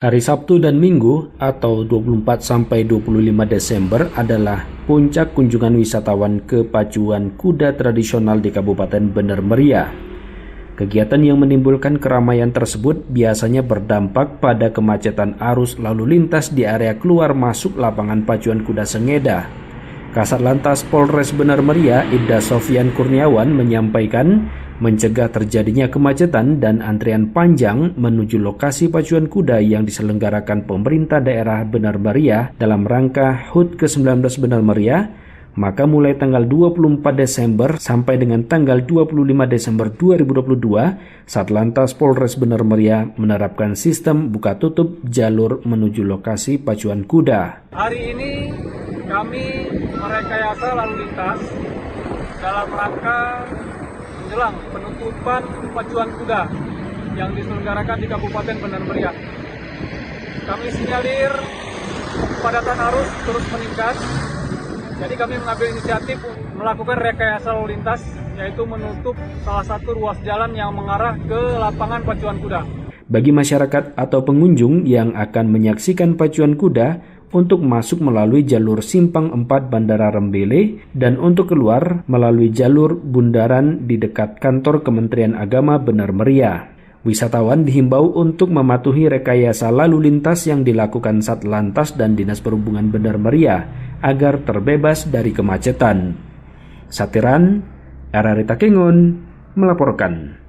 Hari Sabtu dan Minggu atau 24 sampai 25 Desember adalah puncak kunjungan wisatawan ke pacuan kuda tradisional di Kabupaten Bener Meriah. Kegiatan yang menimbulkan keramaian tersebut biasanya berdampak pada kemacetan arus lalu lintas di area keluar masuk lapangan pacuan kuda Sengeda. Kasat Lantas Polres Bener Meriah, Ibda Sofyan Kurniawan menyampaikan mencegah terjadinya kemacetan dan antrian panjang menuju lokasi pacuan kuda yang diselenggarakan pemerintah daerah Bener Meriah dalam rangka HUT ke-19 Bener Meriah, maka mulai tanggal 24 Desember sampai dengan tanggal 25 Desember 2022, Satlantas Polres Bener Meriah menerapkan sistem buka tutup jalur menuju lokasi pacuan kuda. Hari ini kami merekayasa lalu lintas dalam rangka menjelang penutupan pacuan kuda yang diselenggarakan di Kabupaten Bener Meriah. Kami sinyalir kepadatan arus terus meningkat, jadi kami mengambil inisiatif melakukan rekayasa lalu lintas, yaitu menutup salah satu ruas jalan yang mengarah ke lapangan pacuan kuda. Bagi masyarakat atau pengunjung yang akan menyaksikan pacuan kuda, untuk masuk melalui jalur Simpang 4 Bandara Rembele dan untuk keluar melalui jalur bundaran di dekat kantor Kementerian Agama Bener Meriah. Wisatawan dihimbau untuk mematuhi rekayasa lalu lintas yang dilakukan Satlantas dan Dinas Perhubungan Bener Meriah agar terbebas dari kemacetan. Satiran, Ararita Kengon melaporkan.